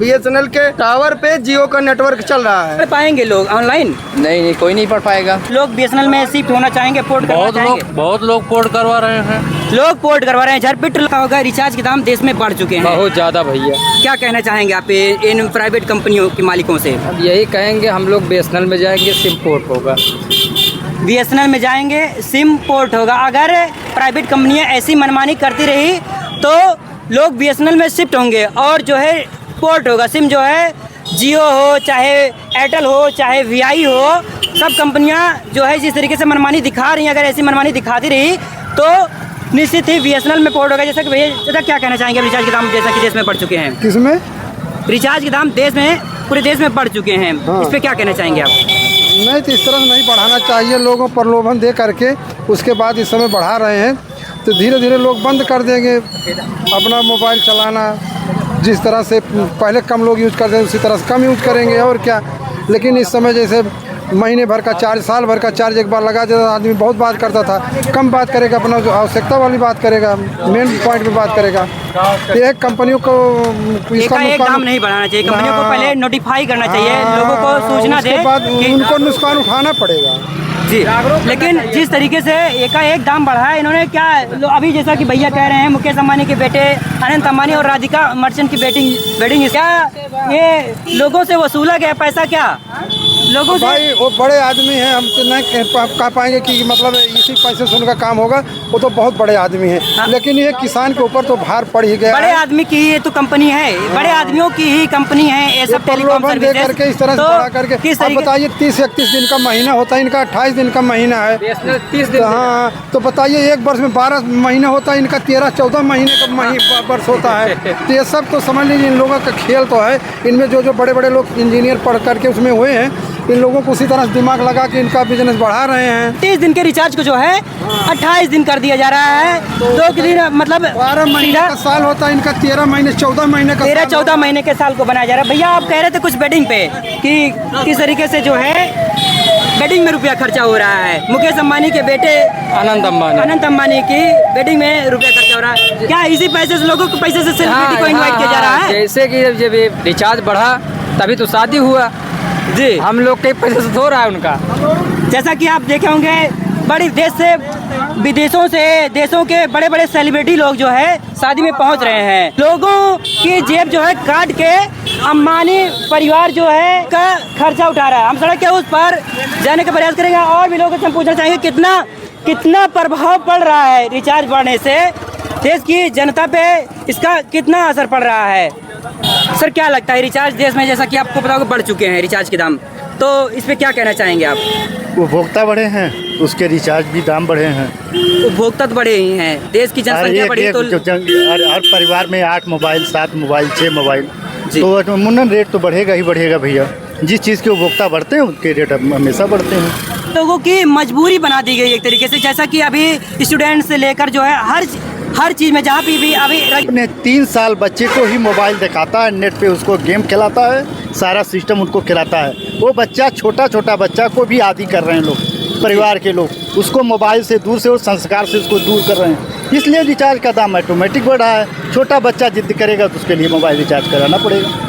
BSNL के tower पे जियो का नेटवर्क चल रहा है। पढ़ पाएंगे लोग ऑनलाइन? नहीं, कोई नहीं पढ़ पाएगा। लोग BSNL में शिफ्ट होना चाहेंगे, पोर्ट करना चाहेंगे? बहुत लोग पोर्ट करवा रहे हैं। लोग पोर्ट करवा रहे हैं। झरपिट होगा, रिचार्ज के दाम देश में बढ़ चुके हैं बहुत ज्यादा भैया। क्या कहना चाहेंगे आप इन प्राइवेट कंपनियों के मालिकों से? अब यही कहेंगे, हम लोग BSNL में जाएंगे, सिम पोर्ट होगा। BSNL में जाएंगे, सिम पोर्ट होगा। अगर प्राइवेट कंपनियां ऐसी मनमानी करती रही तो लोग BSNL में शिफ्ट होंगे और जो है पोर्ट होगा। सिम जो है जियो हो, चाहे एयरटेल हो, चाहे VI हो, सब कंपनियां जो है जिस तरीके से मनमानी दिखा रही हैं, अगर ऐसी मनमानी दिखाती रही तो निश्चित ही BSNL में पोर्ट होगा। जैसा कि भैया क्या कहना चाहेंगे? रिचार्ज के दाम जैसा कि देश में बढ़ चुके हैं। किसमें? रिचार्ज के दाम देश में, पूरे देश में बढ़ चुके हैं। हाँ। इस पर क्या कहना चाहेंगे आप? नहीं, तो इस तरह नहीं बढ़ाना चाहिए। लोगों पर प्रलोभन दे करके उसके बाद इस समय बढ़ा रहे हैं, तो धीरे धीरे लोग बंद कर देंगे अपना मोबाइल चलाना। जिस तरह से पहले कम लोग यूज़ करते हैं उसी तरह से कम यूज़ करेंगे और क्या। लेकिन इस समय जैसे महीने भर का चार्ज, साल भर का चार्ज एक बार लगा देता, आदमी बहुत बात करता था, कम बात करेगा, अपना जो आवश्यकता वाली बात करेगा, मेन पॉइंट पे बात करेगा। ये कंपनियों को इसका एक दाम नहीं बढ़ाना चाहिए। कंपनियों को पहले नोटिफाई करना चाहिए, लोगों को सूचना दे, उसके बाद उनको नुकसान उठाना पड़ेगा जी। लेकिन जिस तरीके से एकाएक दाम बढ़ा है इन्होंने, क्या अभी जैसा कि भैया कह रहे हैं, मुकेश अंबानी के बेटे अनंत अंबानी और राधिका मर्चेंट की वेडिंग, क्या ये लोगों से वसूला गया पैसा? क्या लोगों से? भाई वो बड़े आदमी हैं, हम तो नहीं कह पाएंगे कि मतलब इसी पैसे से उनका काम होगा। वो तो बहुत बड़े आदमी हैं। हाँ। लेकिन ये किसान के ऊपर तो भार पड़ ही गया। बड़े आदमी की ही तो कंपनी है, बड़े आदमियों की ही कंपनी है ये सब टेलीकॉम दे करके इस तरह से बढ़ा करके। किस आप तरीके? बताइए 30-31 दिन का महीना होता है इनका, 28 दिन का महीना है। 30 दिन। हाँ, तो बताइए एक वर्ष में 12 महीने होता है, इनका 13-14 महीने का वर्ष होता है। तो ये सब तो समझ लीजिए इन लोगों का खेल तो है। इनमें जो बड़े बड़े लोग इंजीनियर पढ़ करके उसमें हुए हैं, इन लोगों को उसी तरह से दिमाग लगा के इनका बिजनेस बढ़ा रहे हैं। 30 दिन के रिचार्ज को जो है 28 दिन कर दिया जा रहा है। 2 दिन मतलब 12 महीने का साल होता है इनका, 13 महीने 14 महीने का 13-14 महीने के साल को बनाया जा रहा है। भैया आप कह रहे थे कुछ वेडिंग पे कि किस तरीके से जो है वेडिंग में रुपया खर्चा हो रहा है। मुकेश अंबानी के बेटे अनंत अंबानी की वेडिंग में रुपया खर्चा हो रहा है। क्या इसी पैसे से लोगों को, पैसे से सेलिब्रिटी को इनवाइट किया जा रहा है? जैसे कि जब ये रिचार्ज बढ़ा तभी तो शादी हुआ जी। हम लोग के पैसे से हो रहा है उनका। जैसा कि आप देखे होंगे, बड़ी देश से, विदेशों से, देशों के बड़े बड़े सेलिब्रिटी लोग जो है शादी में पहुंच रहे हैं। लोगों की जेब जो है काट के अंबानी परिवार जो है का खर्चा उठा रहा है। हम सड़क के उस पर जाने का प्रयास करेंगे और भी लोगों से हम पूछना चाहेंगे कितना प्रभाव पड़ रहा है रिचार्ज बढ़ने से, देश की जनता पे इसका कितना असर पड़ रहा है। सर क्या लगता है, रिचार्ज देश में जैसा कि आपको पता होगा बढ़ चुके हैं रिचार्ज के दाम, तो इस पे क्या कहना चाहेंगे आप? उपभोक्ता बढ़े हैं, उसके रिचार्ज भी दाम बढ़े हैं। उपभोक्ता तो बढ़े ही हैं, देश की जनसंख्या बढ़ी तो हर परिवार में 8 मोबाइल, 7 मोबाइल, 6 मोबाइल, तो मुन्नन रेट तो बढ़ेगा ही बढ़ेगा भैया। जिस चीज़ के उपभोक्ता बढ़ते हैं उनके रेट हमेशा बढ़ते हैं। लोगों की मजबूरी बना दी गई एक तरीके से, जैसा कि अभी स्टूडेंट से लेकर जो है हर चीज़ में जहाँ भी अभी अपने 3 साल बच्चे को ही मोबाइल दिखाता है, नेट पे उसको गेम खिलाता है, सारा सिस्टम उनको खिलाता है। वो बच्चा, छोटा बच्चा को भी आदी कर रहे हैं लोग, परिवार के लोग, उसको मोबाइल से दूर से और संस्कार से उसको दूर कर रहे हैं। इसलिए रिचार्ज का दाम ऑटोमेटिक बढ़ रहा है। छोटा बच्चा जिद करेगा तो उसके लिए मोबाइल रिचार्ज कराना पड़ेगा।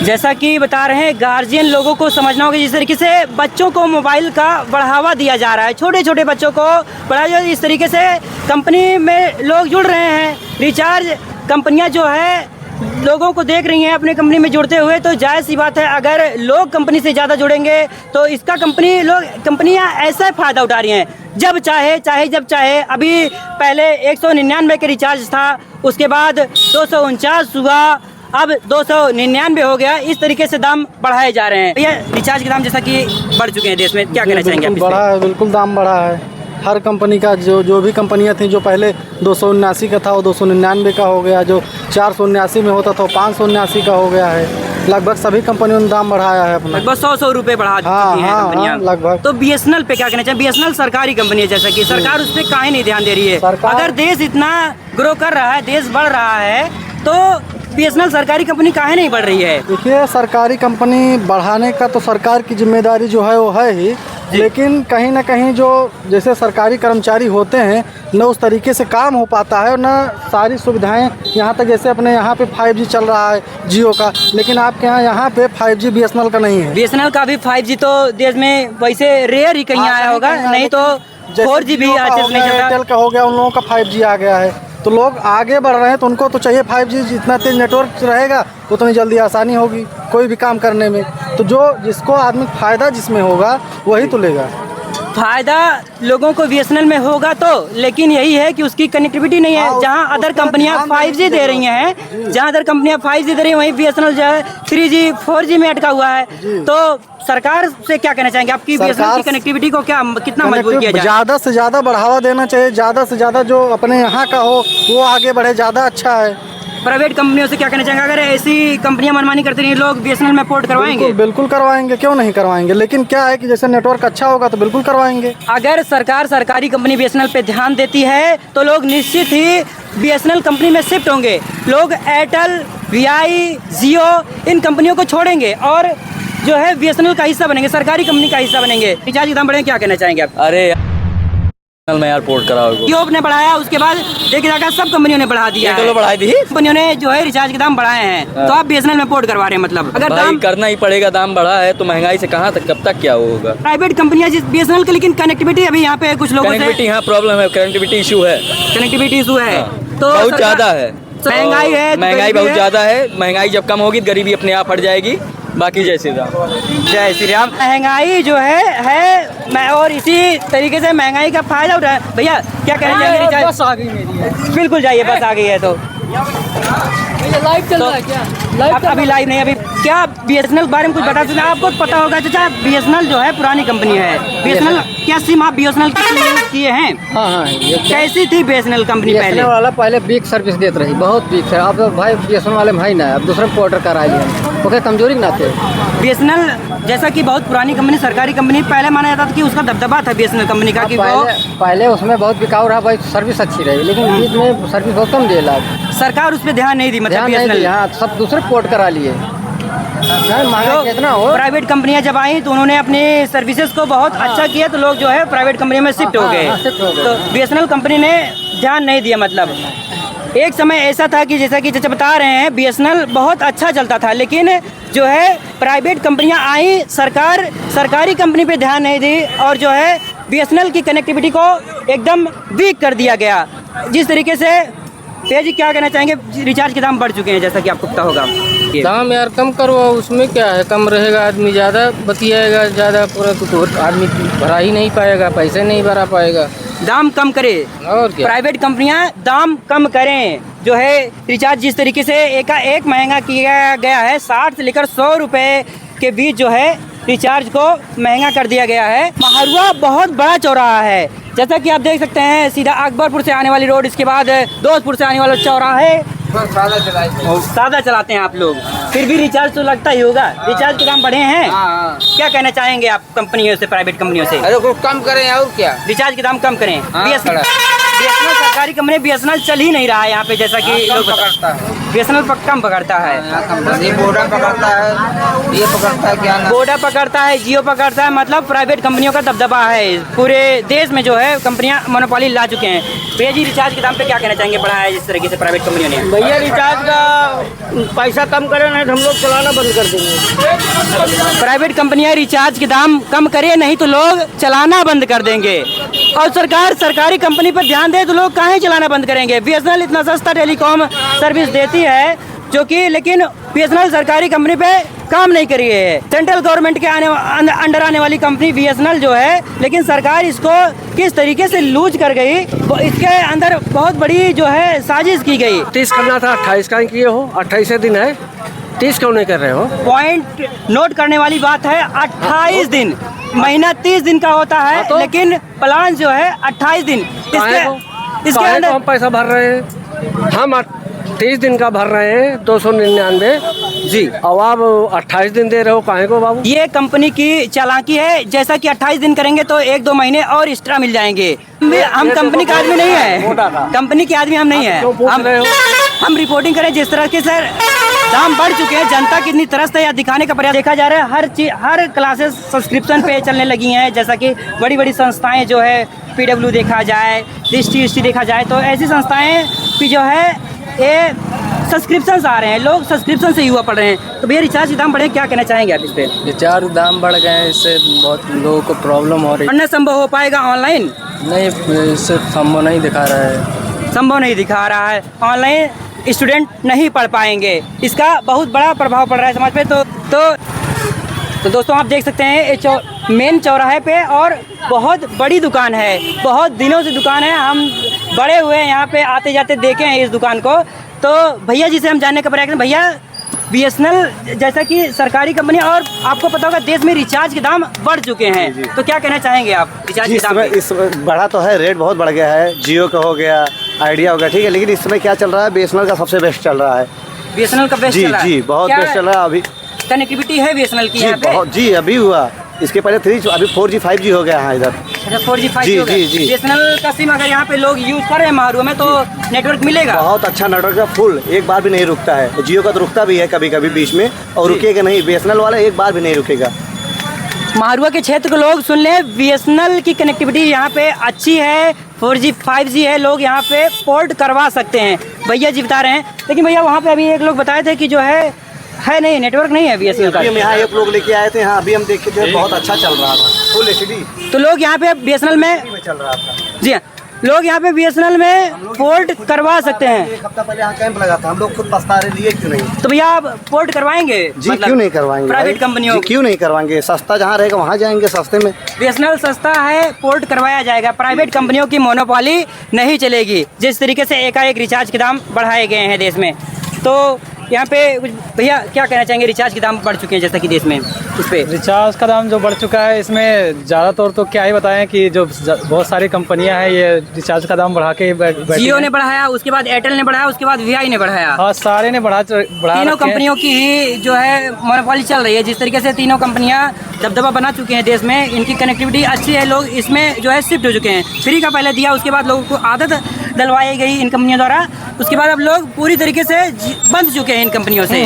जैसा कि बता रहे हैं, गार्जियन लोगों को समझना होगा जिस तरीके से बच्चों को मोबाइल का बढ़ावा दिया जा रहा है, छोटे बच्चों को बढ़ावा दिया, इस तरीके से कंपनी में लोग जुड़ रहे हैं। रिचार्ज कंपनियां जो है लोगों को देख रही हैं अपने कंपनी में जुड़ते हुए, तो जायज़ सी बात है अगर लोग कंपनी से ज़्यादा जुड़ेंगे तो इसका कंपनियां ऐसा फ़ायदा उठा रही हैं जब चाहे। अभी पहले 199 के रिचार्ज था, उसके बाद 249 हुआ, अब 299 हो गया। इस तरीके से दाम बढ़ाए जा रहे हैं। भैया रिचार्ज के दाम जैसा कि बढ़ चुके हैं देश में, क्या कहना चाहेंगे आप? बढ़ा है, बिल्कुल दाम बढ़ा है। हर कंपनी का जो भी कंपनियां थी, जो पहले 279 का था वो 299 का हो गया, जो 479 में होता था वो 579 का हो गया है। लगभग सभी कंपनियों ने दाम बढ़ाया है अपना, लगभग 100 रुपए बढ़ा चुकी हैं कंपनियां लगभग। तो BSNL पे क्या कहना चाहिए? BSNL सरकारी कंपनी है, जैसा कि सरकार उस पर काहे नहीं ध्यान दे रही है? अगर देश इतना ग्रो कर रहा है, देश बढ़ रहा है, तो BSNL सरकारी कंपनी काहे नहीं बढ़ रही है? देखिए, सरकारी कंपनी बढ़ाने का तो सरकार की जिम्मेदारी जो है वो है ही, लेकिन कहीं ना कहीं जो जैसे सरकारी कर्मचारी होते हैं न उस तरीके से काम हो पाता है और न सारी सुविधाएं यहाँ तक, जैसे अपने यहाँ पे 5G चल रहा है जियो का, लेकिन आपके यहाँ पे 5G BSNL का नहीं है। BSNL का भी 5G तो देश में वैसे रेयर ही कहीं आया होगा, नहीं तो 4G भी अच्छे से नहीं चलता। एयरटेल का हो गया, उन लोगों का 5G आ गया है, तो लोग आगे बढ़ रहे हैं तो उनको तो चाहिए 5G। जितना तेज नेटवर्क रहेगा उतनी जल्दी आसानी होगी कोई भी काम करने में। तो जो जिसको आदमी फ़ायदा जिसमें होगा वही तो लेगा। फायदा लोगों को BSNL में होगा तो, लेकिन यही है कि उसकी कनेक्टिविटी नहीं है। जहां अदर कंपनियां 5G दे रही हैं, जहां अदर कंपनियां 5G दे रही हैं, वहीं BSNL जो है 3G 4G में अटका हुआ है। तो सरकार से क्या कहना चाहेंगे, आपकी BSNL की कनेक्टिविटी को कितना मजबूत किया जाए? ज़्यादा से ज़्यादा बढ़ावा देना चाहिए, ज़्यादा से ज़्यादा जो अपने यहाँ का हो वो आगे बढ़े, ज़्यादा अच्छा है। प्राइवेट कंपनियों से क्या कहना चाहेंगे, अगर ऐसी कंपनियां मनमानी करती रही, लोग BSNL में पोर्ट करवाएंगे? बिल्कुल करवाएंगे, क्यों नहीं करवाएंगे, लेकिन क्या है कि जैसे नेटवर्क अच्छा होगा तो बिल्कुल करवाएंगे। अगर सरकार सरकारी कंपनी BSNL पे ध्यान देती है तो लोग निश्चित ही BSNL कंपनी में शिफ्ट होंगे। लोग एयरटेल, VI, जियो इन कंपनियों को छोड़ेंगे और जो है BSNL का हिस्सा बनेंगे, सरकारी कंपनी का हिस्सा बनेंगे। रिचार्ज के दाम बढ़े, क्या कहना चाहेंगे आप? अरे में यार पोर्ट कराओ, जियो ने बढ़ाया, उसके बाद देखिए जाकर सब कंपनियों ने बढ़ा दिया है। बढ़ाई दी कंपनियों ने जो है रिचार्ज के दाम बढ़ाए हैं, तो आप BSNL में पोर्ट करवा रहे हैं। मतलब अगर दाम करना ही पड़ेगा, दाम बढ़ा है तो महंगाई से कहाँ तक कब तक क्या होगा। प्राइवेट कंपनियां जिस BSNL की, लेकिन कनेक्टिविटी अभी यहाँ पे कुछ लोगों से कनेक्टिविटी यहाँ प्रॉब्लम है, कनेक्टिविटी इशू है, कनेक्टिविटी इशू है तो बहुत ज्यादा है। महंगाई है, महंगाई बहुत ज्यादा है। महंगाई जब कम होगी गरीबी अपने आप हट जाएगी। बाकी जय श्री राम। जय श्री राम। महंगाई जो है मैं और इसी तरीके से महंगाई का फायदा उठा भैया, क्या कहना चाहेंगे? रिचार्ज बस आ गई मेरी, बिल्कुल जाइए, बस आ गई है तो लाइव चल रहा है क्या? लाइव अभी लाइव नहीं, अभी क्या BSNL बारे में कुछ बता सकते हैं? आपको पता होगा चाचा, BSNL जो है पुरानी कंपनी है। BSNL क्या सिम आप BSNL की यूज किए हैं? हाँ, कैसी थी BSNL कंपनी पहले? वाला पहले वीक सर्विस देते रही, बहुत वीक है। अब भाई BSNL वाले भाई ना, अब दूसरे पोर्टर करा लिया, ओके कमजोरी ना थे। BSNL जैसा कि बहुत पुरानी कंपनी, सरकारी कंपनी, पहले माना जाता था कि उसका दबदबा था BSNL कंपनी का कि पहले उसमें बहुत बिकाऊ रहा भाई, सर्विस अच्छी रही, लेकिन बीच में सर्विस बहुत कम दिए। सरकार उस पर ध्यान नहीं दी, मतलब BSNL सब दूसरे पोर्ट करा लिए। कितना हो, प्राइवेट कंपनियां जब आई तो उन्होंने अपनी सर्विसेज को बहुत अच्छा किया, तो लोग जो है प्राइवेट कंपनी में शिफ्ट हो गए। तो BSNL कंपनी ने ध्यान नहीं दिया। मतलब एक समय ऐसा था कि जैसा कि चाचा बता रहे हैं, BSNL बहुत अच्छा चलता था, लेकिन जो है प्राइवेट कंपनियां आई, सरकारी कंपनी पे ध्यान नहीं दी और जो है BSNL की कनेक्टिविटी को एकदम वीक कर दिया गया। जिस तरीके से जी क्या कहना चाहेंगे, रिचार्ज के दाम बढ़ चुके हैं जैसा कि आपको पता होगा। दाम यार कम करो, उसमें क्या है, कम रहेगा आदमी ज़्यादा बतियाएगा, ज़्यादा पूरा तो आदमी भरा ही नहीं पाएगा, पैसे नहीं भरा पाएगा। दाम कम करे और क्या, प्राइवेट कंपनियां दाम कम करें। जो है रिचार्ज जिस तरीके से एक महंगा किया गया है, 60 से लेकर 100 रुपये के बीच जो है रिचार्ज को महंगा कर दिया गया है। महारुआ बहुत बड़ा चौराहा है, जैसा कि आप देख सकते हैं। सीधा अकबरपुर से आने वाली रोड, इसके बाद दोस्तपुर से आने वाला चौराहे सादा चलाते हैं आप लोग, फिर भी रिचार्ज तो लगता ही होगा। रिचार्ज के दाम बढ़े हैं। क्या कहना चाहेंगे आप कंपनियों से, प्राइवेट कंपनियों से? अरे कुछ कम करें और क्या, रिचार्ज के दाम कम करें। BSNL सरकारी कंपनी, BSNL चल ही नहीं रहा है यहाँ पे, जैसा कि लोग पकड़ता है, BSNL कम पकड़ता है। बोडा पकड़ता है, ये पकड़ता है, क्या बोडा पकड़ता है, जियो पकड़ता है। मतलब प्राइवेट कंपनियों का दबदबा है पूरे देश में, जो है कंपनियां मोनोपोली ला चुके हैं। भैया जी, रिचार्ज के दाम पे क्या कहना चाहेंगे, बढ़ा है जिस तरीके से प्राइवेट कंपनियों ने? भैया रिचार्ज का पैसा कम करें, नहीं तो हम लोग चलाना बंद कर देंगे। प्राइवेट कंपनियां रिचार्ज के दाम कम करे, नहीं तो लोग चलाना बंद कर देंगे। और सरकार सरकारी कंपनी पर ध्यान दे तो लोग काहे चलाना बंद करेंगे? BSNL इतना सस्ता टेलीकॉम सर्विस देती है जो कि, लेकिन BSNL सरकारी कंपनी पे काम नहीं कर रही है। सेंट्रल गवर्नमेंट के अंडर आने वाली कंपनी BSNL जो है, लेकिन सरकार इसको किस तरीके से लूज कर गई, वो इसके अंदर बहुत बड़ी जो है साजिश की गई। 30 करना था, 28 का किए हो, 28 दिन है, 30 क्यों नहीं कर रहे हो? पॉइंट नोट करने वाली बात है, 28 दिन, महीना 30 दिन का होता है, लेकिन प्लान जो है 28 दिन। इसके अंदर हम पैसा भर रहे हैं, हम 30 दिन का भर रहे हैं, 299 जी, अब आप 28 दिन दे रहे हो, काहे को बाबू? ये कंपनी की चालाकी है। जैसा कि 28 दिन करेंगे तो 1-2 महीने और एक्स्ट्रा मिल जाएंगे। हम कंपनी का आदमी नहीं है, कंपनी के आदमी हम नहीं है। हम रिपोर्टिंग करें जिस तरह के सर दाम बढ़ चुके हैं, जनता कितनी त्रस्त है या दिखाने का प्रयास देखा जा रहा है। हर क्लासेस सब्सक्रिप्शन पे चलने लगी हैं, जैसा कि बड़ी बड़ी संस्थाएं जो है PW देखा जाए, दृष्टि देखा जाए, तो ऐसी संस्थाएं की जो है ये सब्सक्रिप्शन आ रहे हैं, लोग सब्सक्रिप्शन से युवा पढ़ रहे हैं। तो भैया रिचार्ज के दाम बढ़े, क्या कहना चाहेंगे आप इस पे? रिचार्ज दाम बढ़ गए हैं, इससे बहुत लोगों को प्रॉब्लम हो रही है। पढ़ना संभव हो पाएगा ऑनलाइन? नहीं, इससे संभव नहीं दिखा रहा है। संभव नहीं दिखा रहा है, ऑनलाइन स्टूडेंट नहीं पढ़ पाएंगे, इसका बहुत बड़ा प्रभाव पड़ रहा है समाज पे। तो दोस्तों आप देख सकते हैं ये मेन चौराहे पे और बहुत बड़ी दुकान है, बहुत दिनों से दुकान है, हम बड़े हुए हैं यहाँ पे, आते जाते देखे हैं इस दुकान को। तो भैया जी से हम जानने का प्रयास करें, भैया BSNL जैसा कि सरकारी कंपनी, और आपको पता होगा देश में रिचार्ज के दाम बढ़ चुके हैं, तो क्या कहना चाहेंगे आप रिचार्ज के दाम पे? इस बढ़ा तो है, रेट बहुत बढ़ गया है, जियो का हो गया, आइडिया हो गया, ठीक है, लेकिन इस समय क्या चल रहा है, BSNL का सबसे बेस्ट चल रहा है। BSNL का बेस्ट जी चल रहा है? जी बहुत बेस्ट चल रहा है। अभी कनेक्टिविटी है BSNL की जी यहाँ पे? बहुत, जी अभी हुआ, इसके पहले 3G, अभी 4G 5G हो गया है इधर। अच्छा 4G 5G जी, हो गया। जी, जी। BSNL का सिम अगर यहाँ पे लोग यूज कर रहे हैं महारुआ में, तो नेटवर्क मिलेगा? बहुत अच्छा नेटवर्क है, फुल, एक बार भी नहीं रुकता है। जियो का तो रुकता भी है कभी कभी बीच में, और रुकेगा नहीं, BSNL वाला एक बार भी नहीं रुकेगा। महारुआ के क्षेत्र के लोग सुन लें, BSNL की कनेक्टिविटी यहाँ पे अच्छी है, 4G 5G है, लोग यहाँ पे पोर्ट करवा सकते हैं, भैया जी बता रहे हैं। लेकिन भैया वहाँ पे अभी एक लोग बताए थे कि जो है नहीं, नेटवर्क नहीं है BSNL का। हम यहाँ एक लोग लेके आए थे, हाँ अभी हम देखे थे, बहुत अच्छा चल रहा था, फुल HD तो लोग यहाँ पे BSNL में चल रहा था। जी हाँ, लोग यहाँ पे BSNL में पोर्ट करवा सकते हैं। एक हफ्ता पहले यहाँ कैंप लगा था, हम लोग खुद पछता रहे, लिए क्यों नहीं? तो भैया आप पोर्ट करवाएंगे? जी क्यों नहीं करवाएंगे, प्राइवेट भाई? कंपनियों जी, क्यों नहीं करवाएंगे, सस्ता जहाँ रहेगा वहाँ जाएंगे सस्ते में। BSNL सस्ता है, पोर्ट करवाया जाएगा, प्राइवेट कंपनियों की मोनोपोली नहीं चलेगी। जिस तरीके से एकाएक रिचार्ज के दाम बढ़ाए गए हैं देश में, तो यहाँ पे भैया क्या कहना चाहेंगे? रिचार्ज के दाम बढ़ चुके हैं जैसा कि देश में, इस पे रिचार्ज का दाम जो बढ़ चुका है, इसमें ज़्यादातर तो क्या ही बताएं कि जो बहुत सारी कंपनियां हैं ये रिचार्ज का दाम बढ़ा के जियो ने बढ़ाया, उसके बाद एयरटेल ने बढ़ाया, उसके बाद VI ने बढ़ाया। हाँ, सारे ने बढ़ा तीनों कंपनियों की ही जो है मोनोपोली चल रही है। जिस तरीके से तीनों कंपनियां दबदबा बना चुकी हैं देश में, इनकी कनेक्टिविटी अच्छी है, लोग इसमें जो है शिफ्ट हो चुके हैं। फ्री का पहले दिया, उसके बाद लोगों को आदत डलवाई गई इन कंपनियों द्वारा, उसके बाद अब लोग पूरी तरीके से बंध चुके हैं इन कंपनियों से।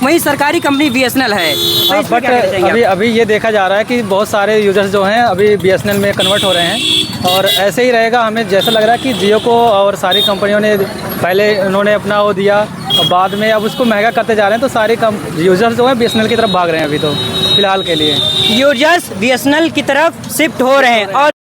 वही सरकारी कंपनी BSNL है। तो इस पे बट क्या कहना चाहेंगे आप? अभी ये देखा जा रहा है कि बहुत सारे यूजर्स जो हैं अभी BSNL में कन्वर्ट हो रहे हैं, और ऐसे ही रहेगा। हमें जैसा लग रहा है कि जियो को और सारी कंपनियों ने पहले उन्होंने अपना वो दिया, और बाद में अब उसको महंगा करते जा रहे हैं, तो सारे यूजर्स जो हैं BSNL की तरफ भाग रहे हैं अभी तो फिलहाल के लिए। यूजर्स BSNL की तरफ शिफ्ट हो रहे हैं। और